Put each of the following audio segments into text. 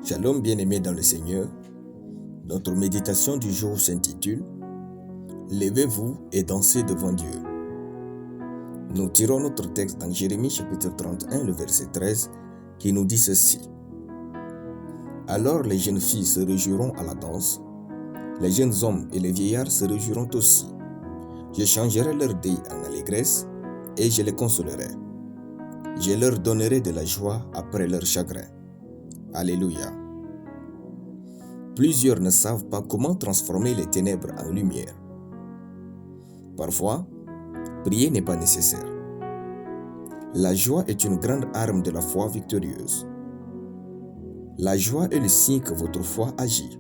Shalom bien-aimés dans le Seigneur, notre méditation du jour s'intitule « Levez-vous et dansez devant Dieu ». Nous tirons notre texte dans Jérémie chapitre 31, le verset 13, qui nous dit ceci. « Alors les jeunes filles se réjouiront à la danse, les jeunes hommes et les vieillards se réjouiront aussi. Je changerai leur deuil en allégresse et je les consolerai. Je leur donnerai de la joie après leur chagrin. » Alléluia. Plusieurs ne savent pas comment transformer les ténèbres en lumière. Parfois, prier n'est pas nécessaire. La joie est une grande arme de la foi victorieuse. La joie est le signe que votre foi agit.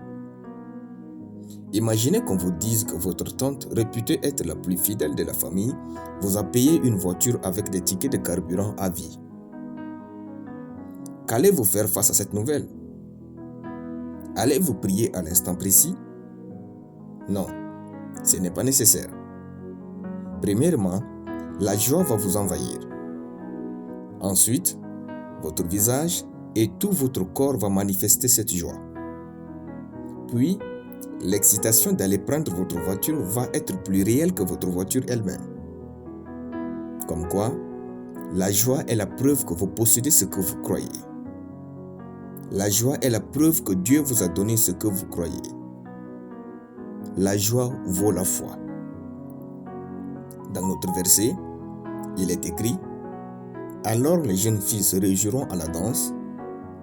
Imaginez qu'on vous dise que votre tante, réputée être la plus fidèle de la famille, vous a payé une voiture avec des tickets de carburant à vie. Qu'allez-vous faire face à cette nouvelle? Allez-vous prier à l'instant précis? Non, ce n'est pas nécessaire. Premièrement, la joie va vous envahir. Ensuite, votre visage et tout votre corps va manifester cette joie. Puis, l'excitation d'aller prendre votre voiture va être plus réelle que votre voiture elle-même. Comme quoi, la joie est la preuve que vous possédez ce que vous croyez. La joie est la preuve que Dieu vous a donné ce que vous croyez. La joie vaut la foi. Dans notre verset, il est écrit « Alors les jeunes filles se réjouiront à la danse,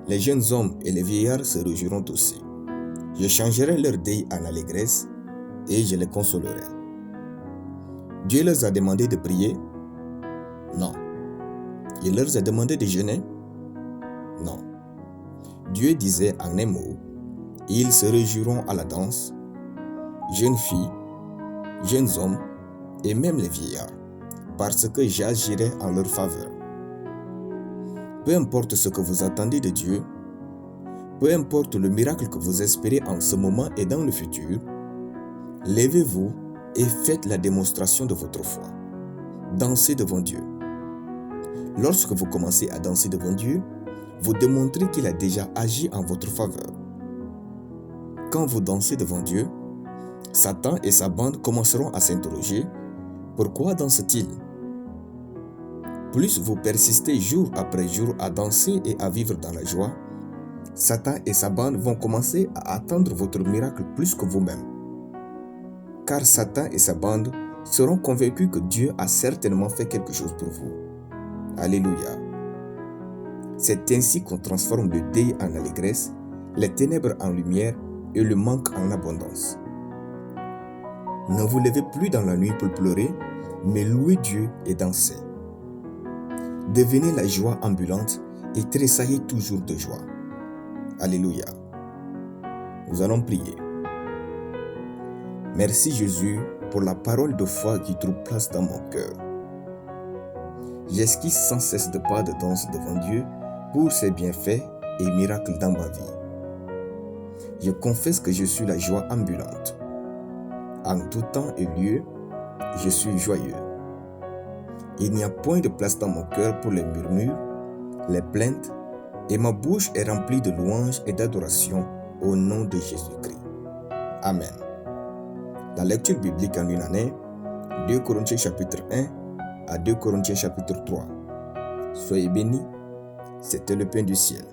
les jeunes hommes et les vieillards se réjouiront aussi. Je changerai leur deuil en allégresse et je les consolerai. » Dieu leur a demandé de prier? Non. Il leur a demandé de jeûner? Non. Dieu disait en un mot, ils se réjouiront à la danse, jeunes filles, jeunes hommes et même les vieillards, parce que j'agirai en leur faveur. Peu importe ce que vous attendez de Dieu, peu importe le miracle que vous espérez en ce moment et dans le futur, levez-vous et faites la démonstration de votre foi. Dansez devant Dieu. Lorsque vous commencez à danser devant Dieu, vous démontrez qu'il a déjà agi en votre faveur. Quand vous dansez devant Dieu, Satan et sa bande commenceront à s'interroger « Pourquoi danse-t-il » Plus vous persistez jour après jour à danser et à vivre dans la joie, Satan et sa bande vont commencer à attendre votre miracle plus que vous-même. Car Satan et sa bande seront convaincus que Dieu a certainement fait quelque chose pour vous. Alléluia. C'est ainsi qu'on transforme le deuil en allégresse, les ténèbres en lumière et le manque en abondance. Ne vous levez plus dans la nuit pour pleurer, mais louez Dieu et dansez. Devenez la joie ambulante et tressaillez toujours de joie. Alléluia. Nous allons prier. Merci Jésus pour la parole de foi qui trouve place dans mon cœur. J'esquisse sans cesse de pas de danse devant Dieu pour ses bienfaits et miracles dans ma vie. Je confesse que je suis la joie ambulante. En tout temps et lieu, je suis joyeux. Il n'y a point de place dans mon cœur pour les murmures, les plaintes, et ma bouche est remplie de louanges et d'adoration au nom de Jésus-Christ. Amen. La lecture biblique en une année, 2 Corinthiens chapitre 1 à 2 Corinthiens chapitre 3. Soyez bénis, c'était le pain du ciel.